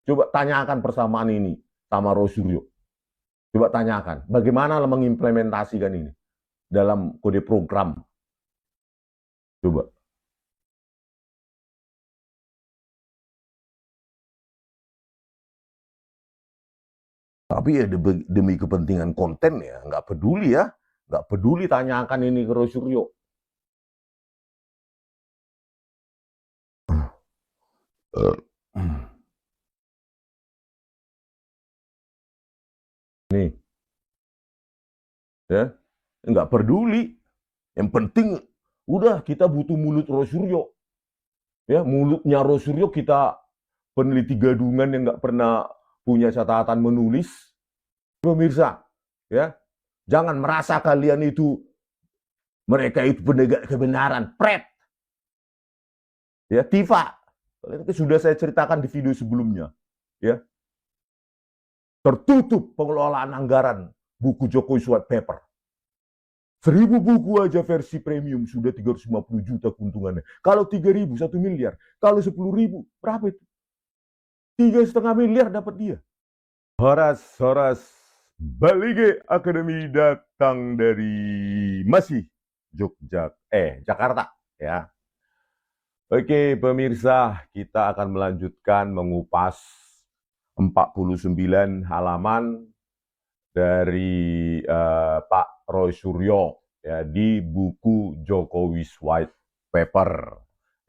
Coba tanyakan persamaan ini sama Rosuryo. Coba tanyakan, bagaimana mengimplementasikan ini dalam kode program. Coba. Tapi ya demi kepentingan konten ya, nggak peduli ya. Nggak peduli tanyakan ini ke Rosuryo. Nih, ya, nggak peduli. Yang penting, udah kita butuh mulut Rosuryo. Ya, mulutnya Rosuryo kita peneliti gadungan yang nggak pernah punya catatan menulis. Pemirsa, ya, jangan merasa kalian itu mereka itu penegak kebenaran. Pret, ya, Tifa. Sudah saya ceritakan di video sebelumnya. Ya, tertutup pengelolaan anggaran buku Jokowi White Paper. 1000 buku aja versi premium sudah 350 juta keuntungannya. Kalau 3.000 1 miliar. Kalau 10.000 berapa itu? 3,5 miliar dapat dia. Horas Balige Akademi datang dari masih Jakarta ya. Oke pemirsa, kita akan melanjutkan mengupas 49 halaman dari Pak Rosuryo ya di buku Jokowi's White Paper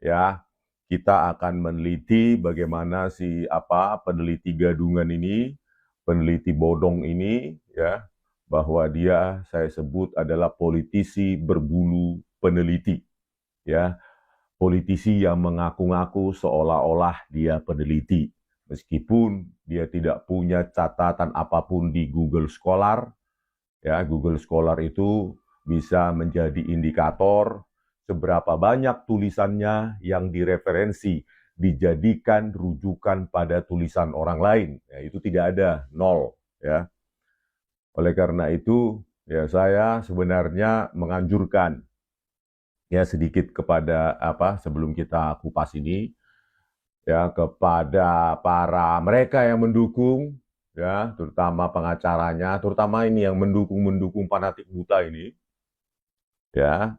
ya. Kita akan meneliti bagaimana si peneliti gadungan ini, peneliti bodong ini ya, bahwa dia saya sebut adalah politisi berbulu peneliti ya. Politisi yang mengaku-ngaku seolah-olah dia peneliti meskipun dia tidak punya catatan apapun di Google Scholar. Ya, Google Scholar itu bisa menjadi indikator seberapa banyak tulisannya yang direferensi dijadikan rujukan pada tulisan orang lain. Ya, itu tidak ada, nol. Ya. Oleh karena itu, ya saya sebenarnya menganjurkan ya sedikit kepada sebelum kita kupas ini ya kepada para mereka yang mendukung ya, terutama pengacaranya, terutama ini yang mendukung fanatik buta ini ya.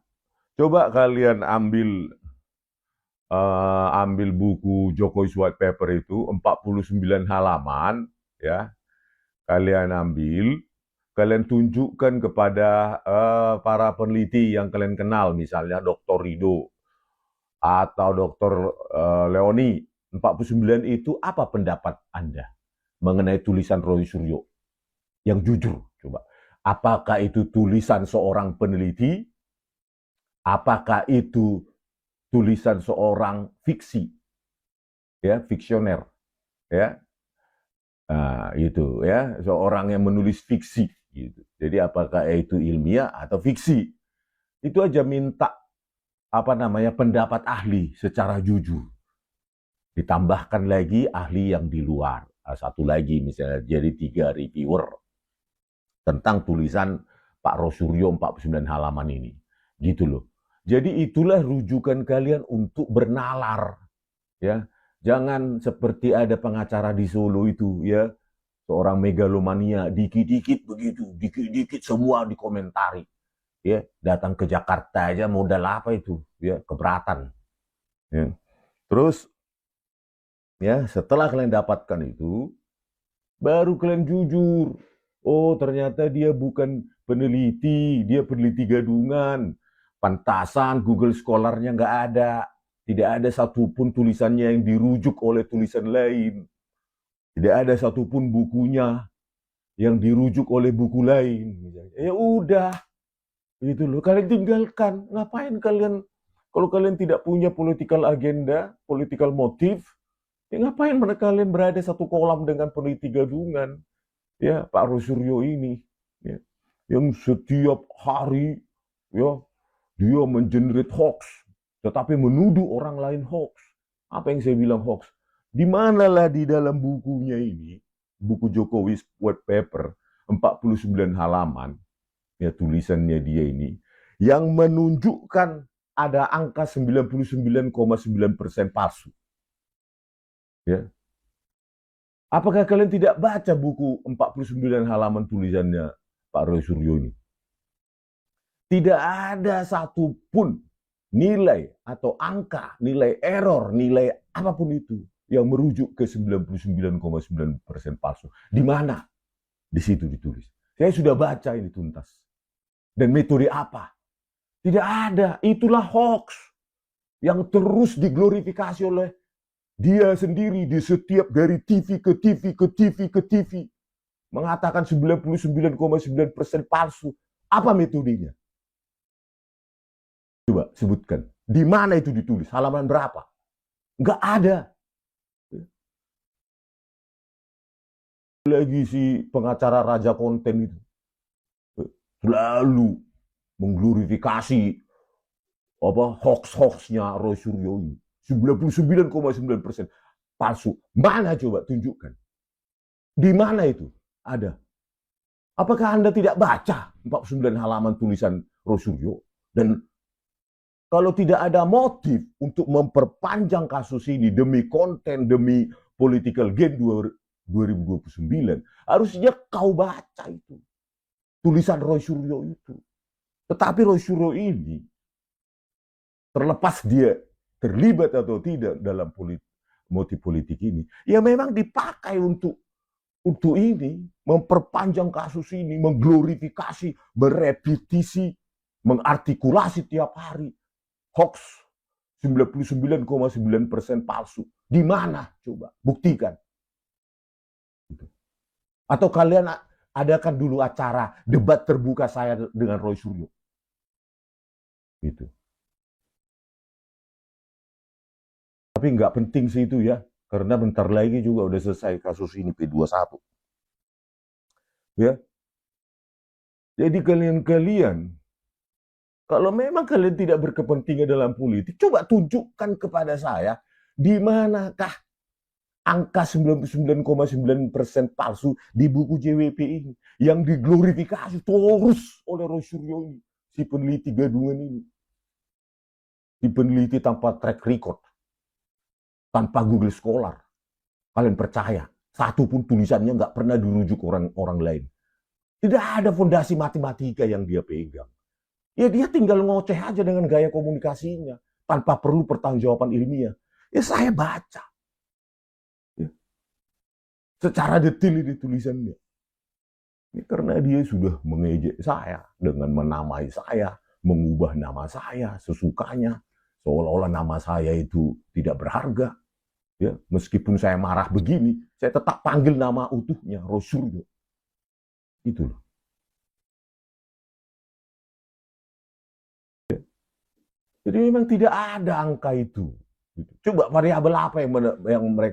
Coba kalian ambil buku Jokowi's White Paper itu 49 halaman ya. Kalian ambil, kalian tunjukkan kepada para peneliti yang kalian kenal, misalnya Dr. Rido atau Dr. Leoni. 49 itu apa pendapat Anda mengenai tulisan Rosuryo yang jujur? Coba. Apakah itu tulisan seorang peneliti? Apakah itu tulisan seorang fiksi? Ya, fiksioner. Ya. Nah, itu ya, seorang yang menulis fiksi gitu. Jadi apakah itu ilmiah atau fiksi? Itu aja minta pendapat ahli secara jujur. Ditambahkan lagi ahli yang di luar. Satu lagi misalnya jadi 3 reviewer tentang tulisan Pak Rosuryo 49 halaman ini. Gitu loh. Jadi itulah rujukan kalian untuk bernalar. Ya. Jangan seperti ada pengacara di Solo itu ya. Seorang megalomania, dikit-dikit begitu, dikit-dikit semua dikomentari. Ya, datang ke Jakarta aja modal apa itu? Ya, keberatan. Ya. Terus ya, setelah kalian dapatkan itu, baru kalian jujur. Oh, ternyata dia bukan peneliti, dia peneliti gadungan. Pantasan Google Scholar-nya nggak ada. Tidak ada satupun tulisannya yang dirujuk oleh tulisan lain. Tidak ada satupun bukunya yang dirujuk oleh buku lain. Ya udah, itu loh. Kalian tinggalkan. Ngapain kalian? Kalau kalian tidak punya political agenda, political motive, ya ngapain kalian berada satu kolam dengan peneliti gadungan? Ya, Pak Rosuryo ini, ya, yang setiap hari ya dia mengenerate hoax, tetapi menuduh orang lain hoax. Apa yang saya bilang hoax? Di manalah di dalam bukunya ini, buku Jokowi's White Paper, 49 halaman, ya tulisannya dia ini, yang menunjukkan ada angka 99,9% palsu. Ya. Apakah kalian tidak baca buku 49 halaman tulisannya Pak Roy Suryo ini? Tidak ada satupun nilai atau angka, nilai error, nilai apapun itu yang merujuk ke 99,9% palsu. Di mana? Di situ ditulis. Saya sudah baca ini tuntas. Dan metode apa? Tidak ada. Itulah hoax yang terus diglorifikasi oleh dia sendiri di setiap dari TV ke TV ke TV ke TV. Mengatakan 99,9% palsu. Apa metodenya? Coba sebutkan. Di mana itu ditulis? Halaman berapa? Nggak ada. Lagi si pengacara raja konten itu selalu mengglorifikasi hoax-hoaxnya Roy Suryo ini. 99,9% palsu. Mana coba tunjukkan? Di mana itu? Ada. Apakah Anda tidak baca 49 halaman tulisan Roy Suryo? Dan kalau tidak ada motif untuk memperpanjang kasus ini demi konten, demi political gain 2029, harusnya kau baca itu. Tulisan Roy Suryo itu. Tetapi Roy Suryo ini, terlepas dia terlibat atau tidak dalam motif politik ini, ya memang dipakai untuk ini, memperpanjang kasus ini, mengglorifikasi, merepetisi, mengartikulasi tiap hari. Hoax 99,9% palsu. Di mana? Coba buktikan. Atau kalian adakan dulu acara debat terbuka saya dengan Roy Suryo. Gitu. Tapi nggak penting sih itu ya, karena bentar lagi juga udah selesai kasus ini P21. Ya. Jadi kalian kalau memang kalian tidak berkepentingan dalam politik, coba tunjukkan kepada saya di manakah angka 99,9% palsu di buku JWP ini yang diglorifikasi terus oleh Roy Suryo ini, si peneliti gadungan ini, si peneliti tanpa track record, tanpa Google Scholar. Kalian percaya? Satu pun tulisannya nggak pernah dirujuk orang lain. Tidak ada fondasi matematika yang dia pegang. Ya dia tinggal ngoceh aja dengan gaya komunikasinya tanpa perlu pertanggungjawaban ilmiah. Ya saya baca. Ya. Secara detail ini tulisannya. Ya, karena dia sudah mengejek saya dengan menamai saya, mengubah nama saya sesukanya, seolah-olah nama saya itu tidak berharga. Ya, meskipun saya marah begini, saya tetap panggil nama utuhnya, Roy Suryo. Itu loh. Jadi memang tidak ada angka itu. Coba variabel apa yang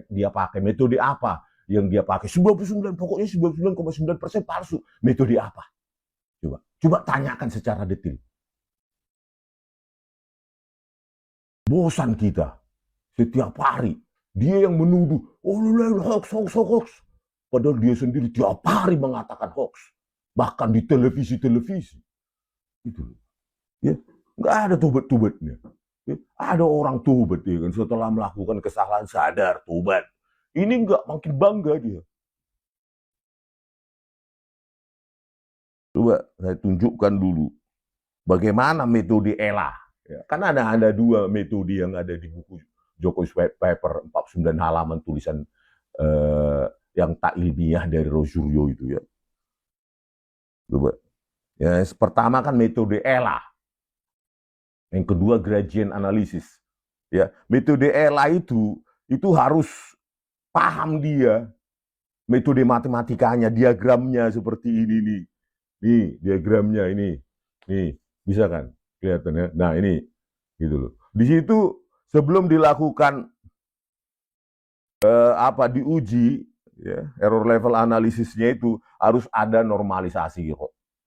dia pakai, metode apa yang dia pakai? 99, pokoknya 99,9% palsu. Metode apa? Coba tanyakan secara detail. Bosan kita setiap hari dia yang menuduh, oh hoax. Padahal dia sendiri tiap hari mengatakan hoax, bahkan di televisi. Itu, ya. Nggak ada tobat-tobatnya. Ada orang tobat ya kan, setelah melakukan kesalahan sadar tobat. Ini nggak, makin bangga dia. Coba saya tunjukkan dulu bagaimana metode ELA. Ya, kan ada dua metode yang ada di buku Jokowi White Paper 49 halaman tulisan yang tak ilmiah dari Roy Suryo itu ya. Coba. Ya, pertama kan metode ELA. Yang kedua gradient analysis. Ya, metode ELA itu harus paham dia metode matematikanya, diagramnya seperti ini nih. Nih, diagramnya ini. Nih, bisa kan? Kelihatan ya. Nah, ini gitu loh. Di situ sebelum dilakukan diuji ya, error level analisisnya itu harus ada normalisasi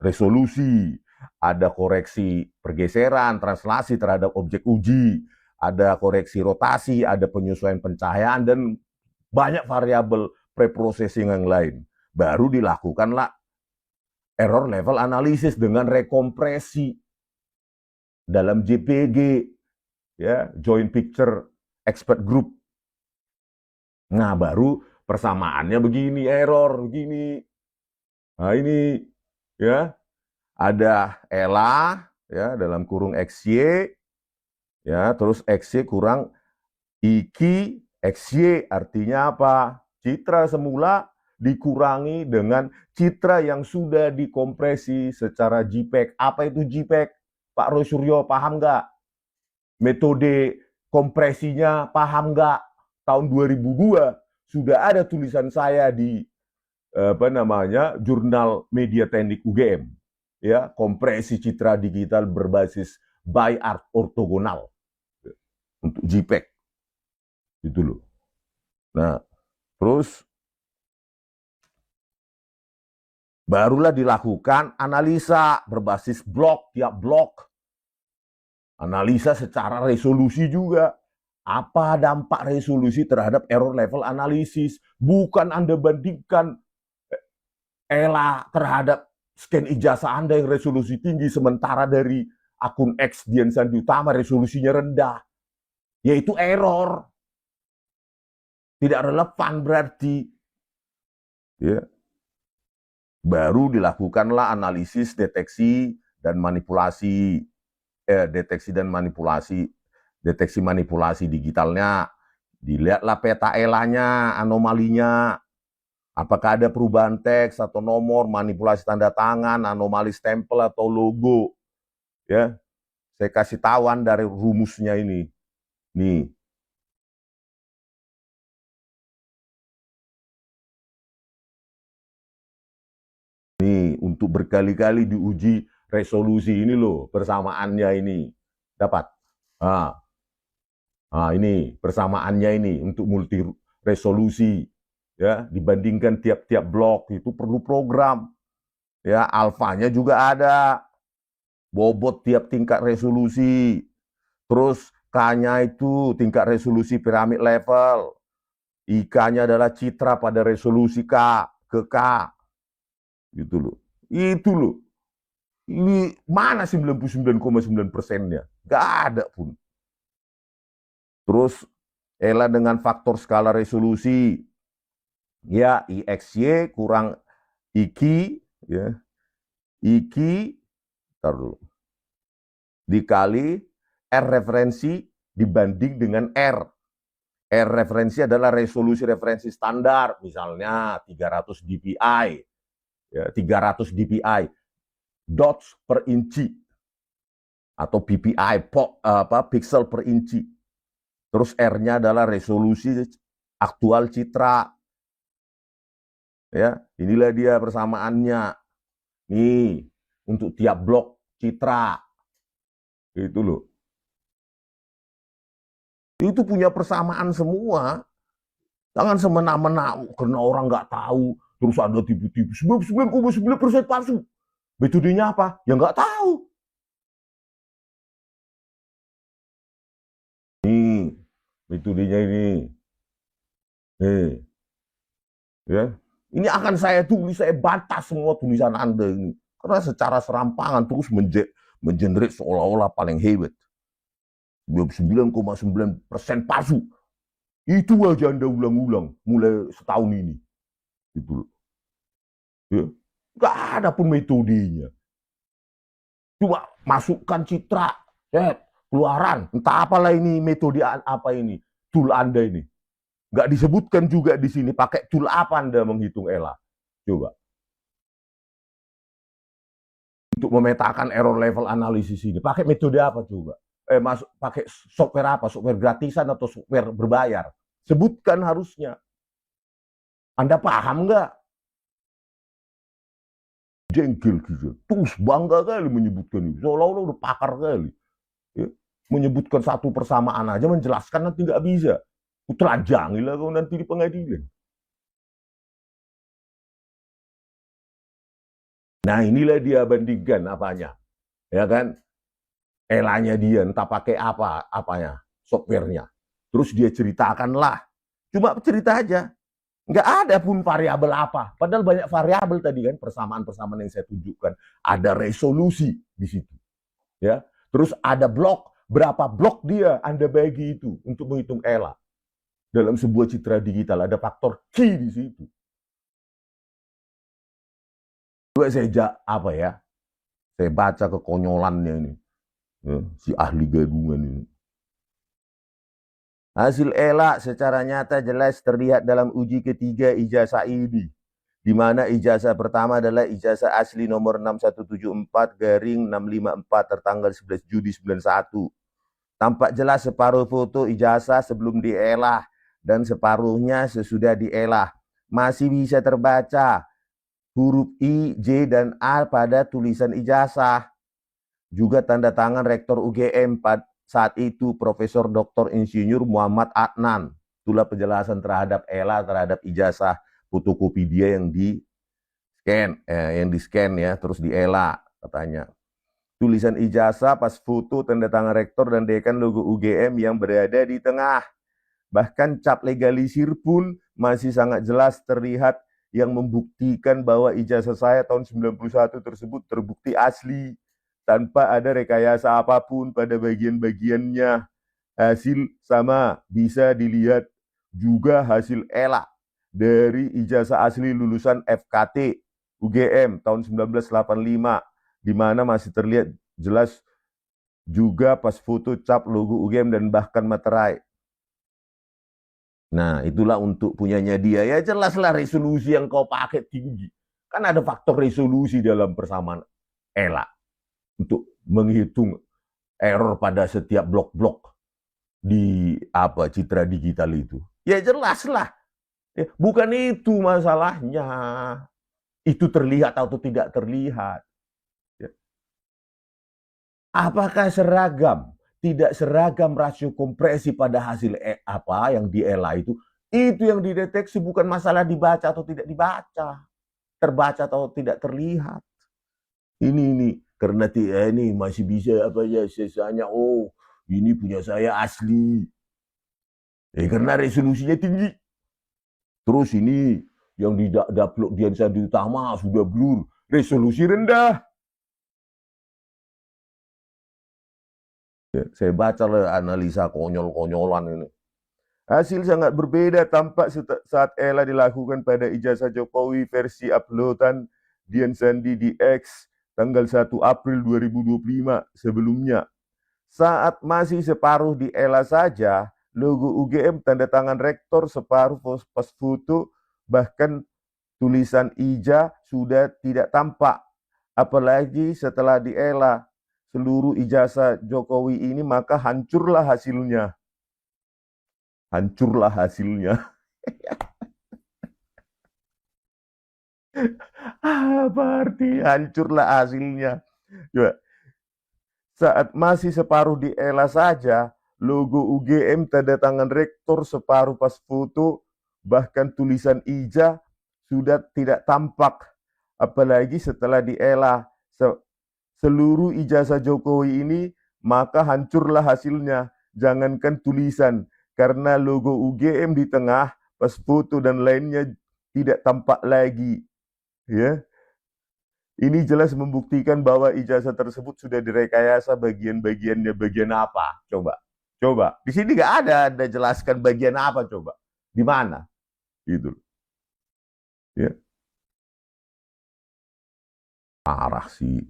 resolusi, ada koreksi pergeseran, translasi terhadap objek uji, ada koreksi rotasi, ada penyesuaian pencahayaan, dan banyak variabel preprocessing yang lain. Baru dilakukanlah error level analysis dengan rekompresi dalam JPG, ya, Joint Picture Expert Group. Nah, baru persamaannya begini, error begini. Nah ini ya ada ELA ya dalam kurung XY ya, terus XY kurang IKI XY artinya apa? Citra semula dikurangi dengan citra yang sudah dikompresi secara JPEG. Apa itu JPEG? Pak Roy Suryo paham nggak? Metode kompresinya paham nggak? Tahun 2002 sudah ada tulisan saya di jurnal media teknik UGM ya, kompresi citra digital berbasis bi-art ortogonal untuk JPEG itu loh. Nah terus barulah dilakukan analisa berbasis blok, tiap blok analisa secara resolusi juga. Apa dampak resolusi terhadap error level analisis? Bukan Anda bandingkan ELA terhadap scan ijazah Anda yang resolusi tinggi, sementara dari akun X Dian Sandi Utama resolusinya rendah. Yaitu error. Tidak relevan berarti. Ya. Baru dilakukanlah analisis deteksi dan manipulasi. Deteksi manipulasi digitalnya. Dilihatlah peta ELA-nya, anomalinya. Apakah ada perubahan teks atau nomor, manipulasi tanda tangan, anomali stempel atau logo. Ya, saya kasih tahuan dari rumusnya ini. Nih. Nih, untuk berkali-kali diuji resolusi ini loh, persamaannya ini. Dapat. Nah, ini persamaannya ini untuk multi resolusi. Ya, dibandingkan tiap-tiap blok itu perlu program. Ya, alfanya juga ada. Bobot tiap tingkat resolusi. Terus K-nya itu tingkat resolusi piramid level. I-K-nya adalah citra pada resolusi K ke K. Gitu loh. Itu loh. Ini mana 99,9%-nya? Gak ada pun. Terus ELA dengan faktor skala resolusi. Ya, IXY kurang IKI, ya. IKI, taruh, dikali R referensi dibanding dengan R. R referensi adalah resolusi referensi standar, misalnya 300 dpi, ya, 300 dpi, dots per inci, atau ppi, pixel per inci. Terus R-nya adalah resolusi aktual citra. Ya, inilah dia persamaannya. Nih, untuk tiap blok citra. Itu loh. Itu punya persamaan semua. Jangan semena-mena karena orang nggak tahu, terus ada tipu-tipu 99,9% palsu. Metodenya apa? Ya nggak tahu. Nih, metodenya ini. Nih. Ya. Ini akan saya tulis, saya bantah semua tulisan Anda ini. Karena secara serampangan terus mengenerate seolah-olah paling hebat. 99,9% palsu. Itu aja Anda ulang-ulang mulai setahun ini. Gitu. Ya. Gak ada pun metodenya. Cuma masukkan citra, keluaran, entah apalah ini metode apa ini, tool Anda ini. Gak disebutkan juga di sini pakai tool apa Anda menghitung ELA. Coba. Untuk memetakan error level analisis ini, pakai metode apa coba? Pakai software apa? Software gratisan atau software berbayar? Sebutkan harusnya. Anda paham nggak? Jengkel gitu. Terus bangga kali menyebutkan ini. Seolah-olah udah pakar kali. Ya. Menyebutkan satu persamaan aja, menjelaskan nanti nggak bisa. Telanjangilah kau nanti di pengadilan. Nah inilah dia bandingkan apanya. Ya kan? ELA-nya dia, entah pakai apanya, softwarenya. Terus dia ceritakanlah. Cuma cerita aja. Nggak ada pun variabel apa. Padahal banyak variabel tadi kan, persamaan-persamaan yang saya tunjukkan. Ada resolusi di situ. Ya. Terus ada blok, berapa blok dia Anda bagi itu untuk menghitung ELA. dalam sebuah citra digital. Ada faktor key di situ. Coba saya baca kekonyolannya ini, ya, si ahli gadungan ini. Hasil ELA secara nyata jelas terlihat dalam uji ketiga ijazah ini, di mana ijazah pertama adalah ijazah asli nomor 6174/654 tertanggal 11 Juni 91. Tampak jelas separuh foto ijazah sebelum dielah dan separuhnya sesudah dielah. Masih bisa terbaca huruf I, J, dan A pada tulisan ijazah. Juga tanda tangan Rektor UGM saat itu Profesor Dr. Insinyur Muhammad Adnan. Itulah penjelasan terhadap ELA, terhadap ijazah fotokopi dia yang di-scan ya, terus diELA katanya. Tulisan ijazah pas foto tanda tangan rektor dan dekan logo UGM yang berada di tengah. Bahkan cap legalisir pun masih sangat jelas terlihat yang membuktikan bahwa ijazah saya tahun 91 tersebut terbukti asli tanpa ada rekayasa apapun pada bagian-bagiannya. Hasil sama bisa dilihat juga hasil ELA dari ijazah asli lulusan FKT UGM tahun 1985, di mana masih terlihat jelas juga pas foto cap logo UGM dan bahkan materai. Nah, itulah untuk punyanya dia. Ya jelaslah resolusi yang kau pakai tinggi. Kan ada faktor resolusi dalam persamaan ELA untuk menghitung error pada setiap blok-blok di citra digital itu. Ya jelaslah. Ya, bukan itu masalahnya. Itu terlihat atau tidak terlihat. Ya. Apakah seragam? Tidak seragam rasio kompresi pada hasil yang di-ELA itu yang dideteksi, bukan masalah dibaca atau tidak dibaca, terbaca atau tidak terlihat. Ini karena ini masih bisa sisanya, oh ini punya saya asli. Karena resolusinya tinggi. Terus ini yang di-upload Dian Sandi Utama sudah blur, resolusi rendah. Saya baca analisa konyol-konyolan ini. Hasil sangat berbeda tampak saat ELA dilakukan pada ijazah Jokowi versi uploadan Dian Sandi di X tanggal 1 April 2025 sebelumnya. Saat masih separuh di ELA saja, logo UGM tanda tangan rektor separuh pas foto, bahkan tulisan IJA sudah tidak tampak. Apalagi setelah di ELA seluruh ijazah Jokowi ini, maka hancurlah hasilnya. Hancurlah hasilnya. Apa arti hancurlah hasilnya? Coba. Saat masih separuh di ELA saja, logo UGM tanda tangan rektor separuh pas foto, bahkan tulisan IJA sudah tidak tampak. Apalagi setelah di ELA seluruh ijazah Jokowi ini, maka hancurlah hasilnya. Jangankan tulisan, karena logo UGM di tengah, pas foto dan lainnya tidak tampak lagi. Ya, ini jelas membuktikan bahwa ijazah tersebut sudah direkayasa bagian-bagiannya. Bagian apa? Coba. Di sini nggak ada jelaskan bagian apa, coba. Di mana? Gitu. Ya. Parah sih.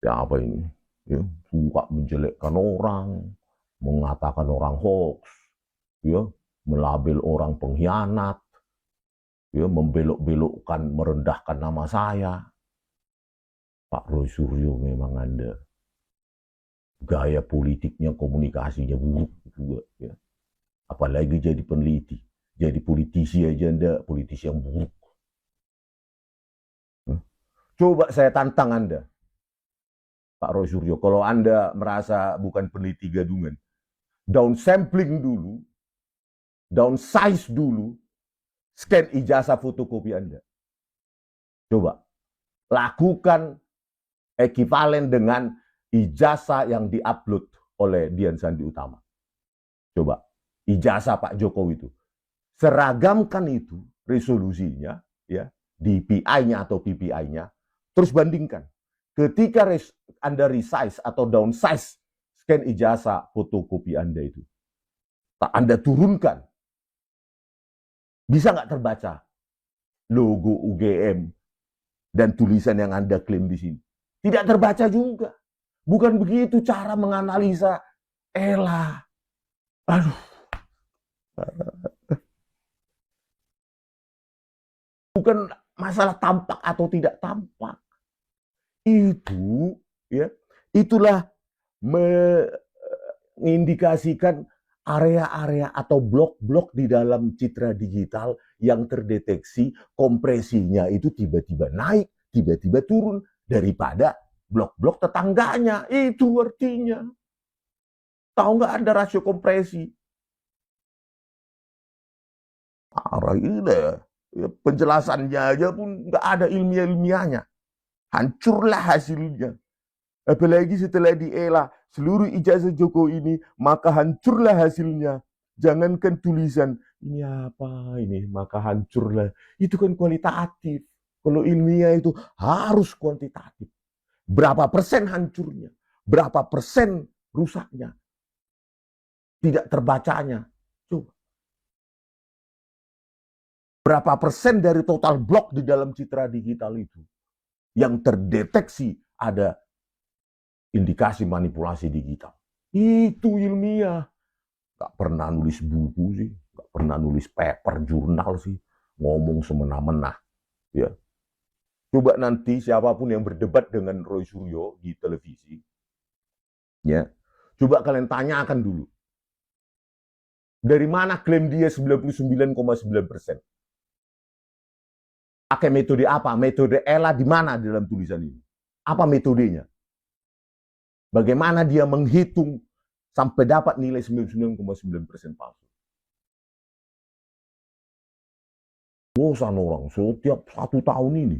Ya apa ini? Ya, suka menjelekkan orang, mengatakan orang hoax, ya, melabel orang pengkhianat, ya, membelok-belokkan, merendahkan nama saya. Pak Roy Suryo memang Anda gaya politiknya, komunikasinya buruk juga, ya. Apalagi jadi peneliti, jadi politisi aja Anda, politisi yang buruk. Coba saya tantang Anda, Pak Roy Suryo, kalau Anda merasa bukan peneliti gadungan, downsampling dulu, downsize dulu, scan ijazah fotokopi Anda. Coba, lakukan ekivalen dengan ijazah yang diupload oleh Dian Sandi Utama. Coba, ijazah Pak Jokowi itu. Seragamkan itu resolusinya, ya, DPI-nya atau PPI-nya, terus bandingkan. Ketika Anda resize atau downsize scan ijazah fotokopi Anda itu, Anda turunkan Bisa nggak terbaca logo UGM dan tulisan yang Anda klaim di sini? Tidak terbaca juga. Bukan begitu cara menganalisa Ella. Aduh. Bukan masalah tampak atau tidak tampak. Itu ya, itulah mengindikasikan area-area atau blok-blok di dalam citra digital yang terdeteksi kompresinya itu tiba-tiba naik, tiba-tiba turun daripada blok-blok tetangganya. Itu artinya. Tahu nggak ada rasio kompresi? Arah ini ya, penjelasannya aja pun nggak ada ilmiahnya. Hancurlah hasilnya. Apalagi setelah diela seluruh ijazah Jokowi ini, maka hancurlah hasilnya. Jangankan tulisan, ini apa ini, maka hancurlah. Itu kan kualitatif. Kalau ilmiah itu harus kuantitatif. Berapa persen hancurnya? Berapa persen rusaknya? Tidak terbacanya. Coba. Berapa persen dari total blok di dalam citra digital itu yang terdeteksi ada indikasi manipulasi digital? Itu ilmiah. Gak pernah nulis buku sih, gak pernah nulis paper, jurnal sih, ngomong semena-mena. Ya. Coba nanti siapapun yang berdebat dengan Roy Suryo di televisi, ya, coba kalian tanyakan dulu. Dari mana klaim dia 99,9%? Pakai metode apa? Metode Ella di mana di dalam tulisan ini? Apa metodenya? Bagaimana dia menghitung sampai dapat nilai 99,9% palsu? Bosan orang setiap 1 tahun ini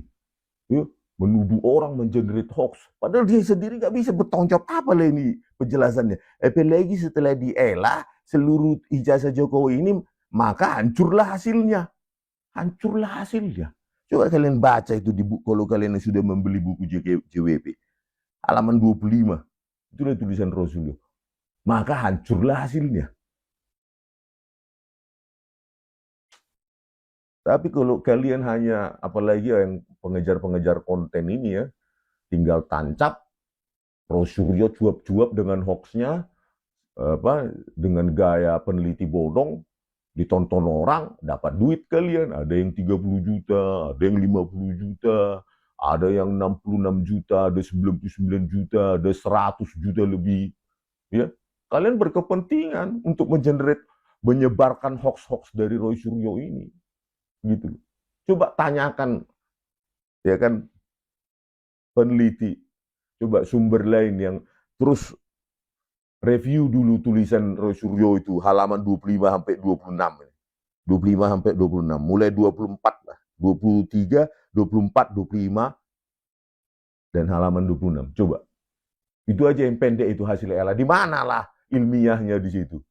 ya, menuduh orang mengenerate hoax. Padahal dia sendiri nggak bisa bertanggung jawab apa lah ini penjelasannya. Apalagi setelah diela seluruh ijazah Jokowi ini, maka hancurlah hasilnya. Hancurlah hasilnya. Coba kalian baca itu di buku, kalau kalian sudah membeli buku JWP. Halaman 25. Itulah tulisan Rasulullah. Maka hancurlah hasilnya. Tapi kalau kalian hanya, apalagi yang pengejar-pengejar konten ini ya, tinggal tancap, Rosuryo cuap-cuap dengan hoaxnya, dengan gaya peneliti bodong, ditonton orang, dapat duit kalian. Ada yang 30 juta, ada yang 50 juta, ada yang 66 juta, ada 99 juta, ada 100 juta lebih. Ya, kalian berkepentingan untuk menyebarkan hoax-hoax dari Roy Suryo ini. Gitu. Coba tanyakan, ya kan, peneliti, coba sumber lain yang terus review dulu tulisan Roy Suryo itu halaman 25 sampai 26. 25 sampai 26, mulai 24 lah, 23, 24, 25 dan halaman 26. Coba. Itu aja yang pendek itu hasil Ella. Di mana lah ilmiahnya di situ?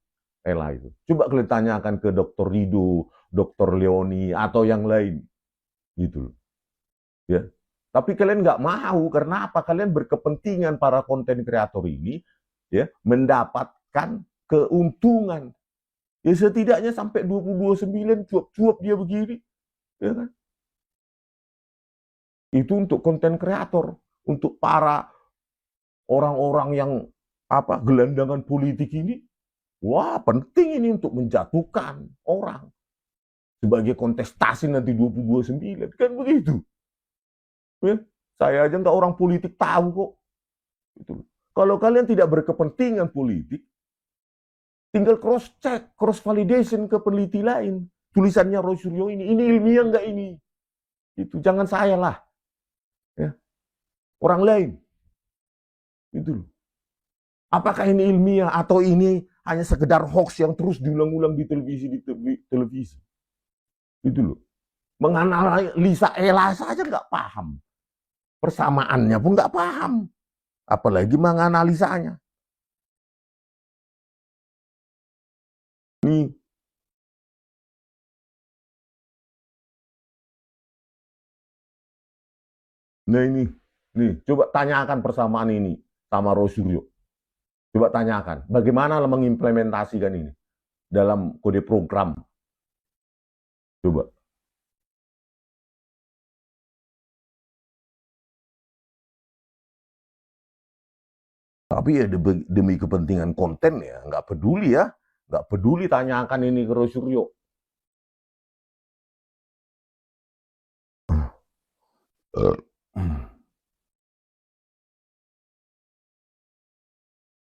Ella itu. Coba kalian tanyakan ke Dr. Rido, Dr. Leoni atau yang lain, gitu loh. Ya, tapi kalian nggak mau karena apa? Kalian berkepentingan para konten kreator ini, ya, mendapatkan keuntungan. Ya setidaknya sampai 2029 cuap-cuap dia begini, ya kan? Itu untuk konten kreator, untuk para orang-orang yang gelandangan politik ini. Wah, penting ini untuk menjatuhkan orang sebagai kontestasi nanti 2029. Kan begitu. Ya, saya aja nggak orang politik tahu kok. Gitu. Kalau kalian tidak berkepentingan politik, tinggal cross check, cross validation ke peneliti lain. Tulisannya Roy Suryo ini ilmiah nggak ini? Itu jangan saya lah. Ya. Orang lain. Itu loh. Apakah ini ilmiah atau ini hanya sekedar hoax yang terus diulang-ulang di televisi? Itu loh. Menganalisa Ella saja nggak paham. Persamaannya pun nggak paham. Apalagi menganalisanya. Nih. Nah ini. Nih, coba tanyakan persamaan ini sama Roy Suryo. Coba tanyakan, bagaimana mengimplementasikan ini dalam kode program. Coba. Tapi ya demi kepentingan konten ya, nggak peduli ya. Nggak peduli tanyakan ini ke Rosuryo.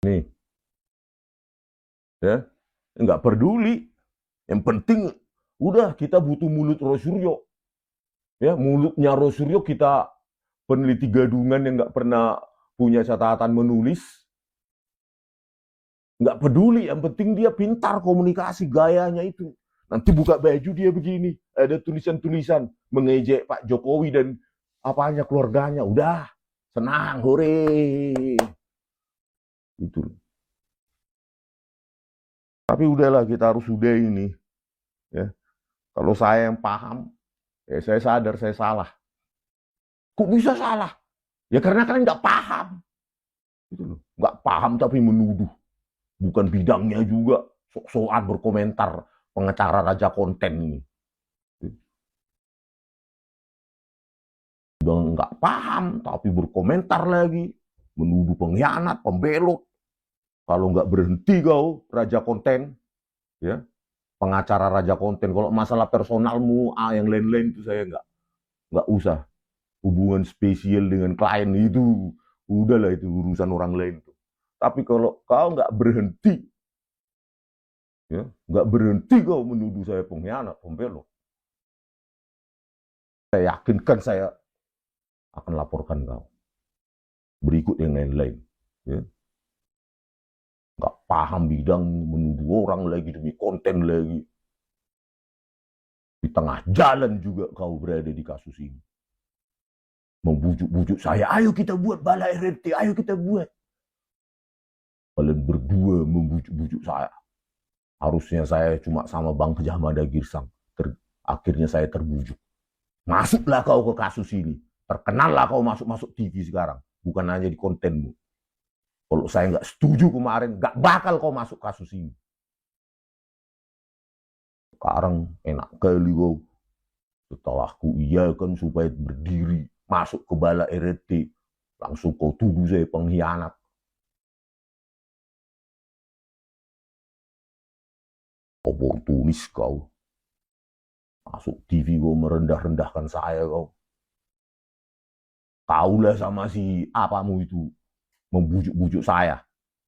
Nih, ya, nggak peduli. Yang penting, udah kita butuh mulut Rosuryo. Ya, mulutnya Rosuryo kita peneliti gadungan yang nggak pernah punya catatan menulis, nggak peduli, yang penting dia pintar komunikasi, gayanya itu. Nanti buka baju dia begini, ada tulisan-tulisan mengejek Pak Jokowi dan apanya keluarganya, udah senang, hore. Itu. Tapi udahlah, kita harus udah ini. Ya. Kalau saya yang paham, ya saya sadar saya salah. Kok bisa salah? Ya karena kalian nggak paham. Gitu loh. Nggak paham tapi menuduh. Bukan bidangnya juga, sok-sokan berkomentar pengacara raja konten ini. Udah nggak paham, tapi berkomentar lagi, menuduh pengkhianat, pembelot. Kalau nggak berhenti kau, raja konten, ya, pengacara raja konten. Kalau masalah personalmu, yang lain-lain itu saya nggak usah. Hubungan spesial dengan klien itu, udahlah itu urusan orang lain. Tapi kalau kau nggak berhenti, ya, nggak berhenti kau menuduh saya pengkhianat, pembelot, saya yakinkan saya akan laporkan kau. Berikut yang lain-lain. Ya. Nggak paham bidang, menuduh orang lagi demi konten lagi. Di tengah jalan juga kau berada di kasus ini. Membujuk-bujuk saya, ayo kita buat balai RT, ayo kita buat. Kalian berdua membujuk-bujuk saya. Harusnya saya cuma sama Bang Jahmada Girsang. Akhirnya saya terbujuk. Masuklah kau ke kasus ini. Terkenallah kau masuk-masuk TV sekarang. Bukan hanya di kontenmu. Kalau saya nggak setuju kemarin, nggak bakal kau masuk kasus ini. Sekarang enak kali kau. Setelah ku iyakan supaya berdiri, masuk ke bala RT, langsung kau tuduh saya pengkhianat. Oportunis kau. Masuk TV kau merendah-rendahkan saya kau. Kaulah sama si apamu itu membujuk-bujuk saya.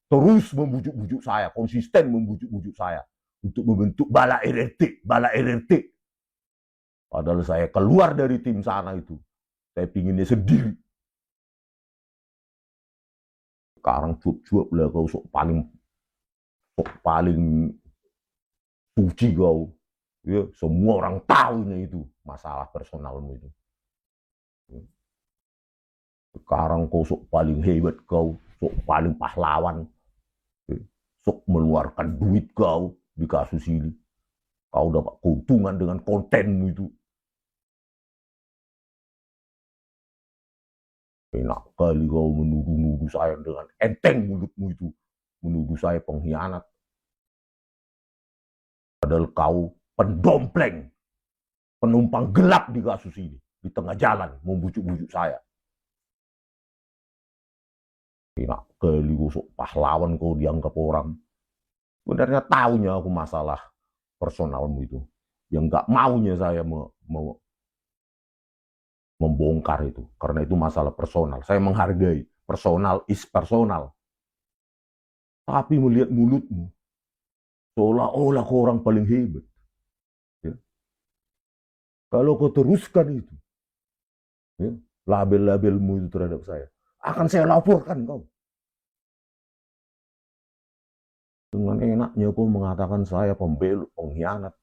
Terus membujuk-bujuk saya, konsisten membujuk-bujuk saya untuk membentuk bala RRT, bala RRT. Padahal saya keluar dari tim sana itu. Saya pinginnya sendiri. Sekarang cuap-cuap lah kau sok paling suci kau. Ya, semua orang tahunya itu masalah personalmu itu. Sekarang kau sok paling hebat kau, sok paling pahlawan, sok mengeluarkan duit kau di kasus ini. Kau dapat keuntungan dengan kontenmu itu. Enak kali kau menuduh-nuduh saya dengan enteng mulutmu itu. Menuduh saya pengkhianat. Padahal kau pendompleng, penumpang gelap di kasus ini. Di tengah jalan membujuk-bujuk saya. Enak kali kau sok pahlawan kau dianggap orang. Sebenarnya tahunya aku masalah personalmu itu. Yang nggak maunya saya membongkar itu. Karena itu masalah personal. Saya menghargai. Personal is personal. Tapi melihat mulutmu, seolah-olah kau orang paling hebat. Ya. Kalau kau teruskan itu, ya, label-labelmu itu terhadap saya, akan saya laporkan kau. Dengan enaknya kau mengatakan saya pembelot, pengkhianat.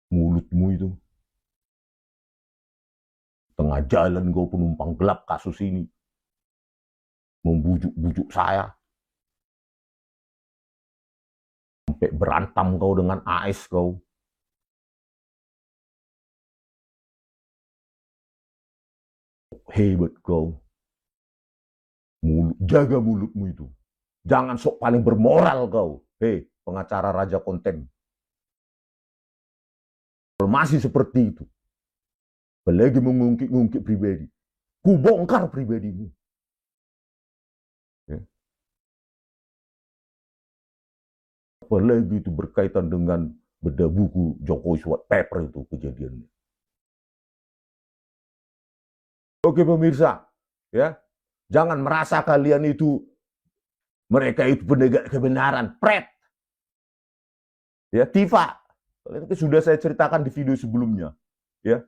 Mulutmu itu. Tengah jalan kau penumpang gelap kasus ini. Membujuk-bujuk saya. Sampai berantem kau dengan AS kau. Hebat kau. Jaga mulutmu itu. Jangan sok paling bermoral kau. Hei, pengacara raja konten. Masih seperti itu. Apalagi mengungkit-ungkit pribadi. Ku bongkar pribadimu. Ya. Apalagi itu berkaitan dengan beda buku Jokowi White Paper itu kejadiannya. Oke pemirsa, ya, jangan merasa kalian itu mereka itu penegak kebenaran, pret. Ya, Tifa. Sudah saya ceritakan di video sebelumnya. Ya.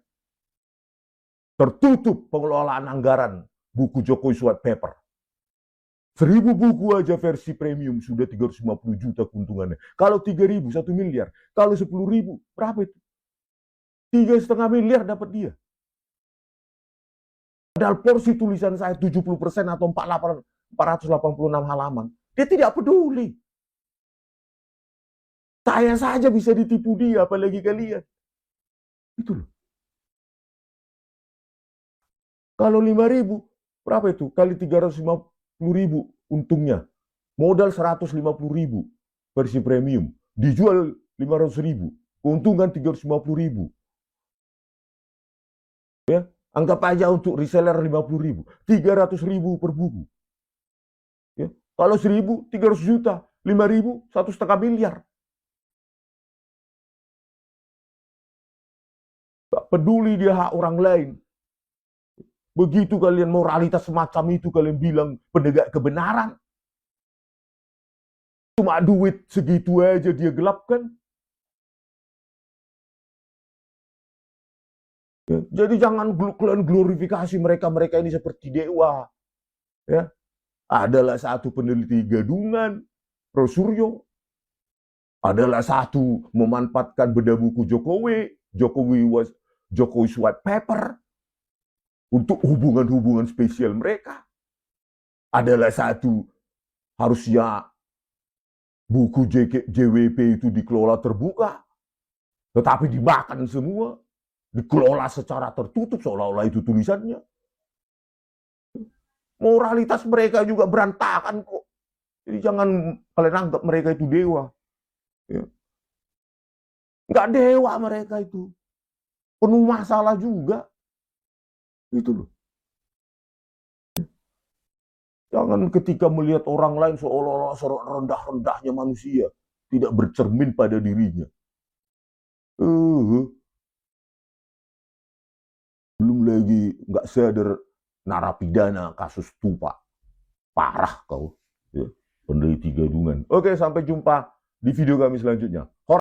Tertutup pengelolaan anggaran buku Jokowi White Paper. 1000 buku aja versi premium sudah 350 juta keuntungannya. Kalau 3.000, 1 miliar. Kalau 10.000, berapa itu? 3,5 miliar dapat dia. Padahal porsi tulisan saya 70% atau 486 halaman. Dia tidak peduli. Saya saja bisa ditipu dia, apalagi kalian. Itu loh. Kalau 5.000, berapa itu? Kali 350.000 untungnya. Modal 150.000 versi premium. Dijual 500.000. Keuntungan 350.000. Ya, anggap aja untuk reseller 50.000. 300.000 per buku. Ya, kalau 1.000, 300 juta. 5.000, 1,5 miliar. Gak peduli dia hak orang lain. Begitu kalian moralitas semacam itu, kalian bilang penegak kebenaran. Cuma duit segitu aja dia gelapkan. Ya, jadi jangan kalian glorifikasi mereka ini seperti dewa. Ya, adalah satu peneliti gadungan, Prof. Suryo. Adalah satu memanfaatkan beda buku Jokowi White Paper. Untuk hubungan-hubungan spesial mereka. Adalah satu, harusnya buku JWP itu dikelola terbuka. Tetapi dimakan semua. Dikelola secara tertutup, seolah-olah itu tulisannya. Moralitas mereka juga berantakan kok. Jadi jangan kalian anggap mereka itu dewa. Ya. Nggak dewa mereka itu. Penuh masalah juga. Itu loh. Jangan ketika melihat orang lain seolah-olah rendah-rendahnya manusia, tidak bercermin pada dirinya. Belum lagi nggak sadar narapidana kasus Tupa. Parah kau. Ya. Peneliti gadungan. Oke, sampai jumpa di video kami selanjutnya.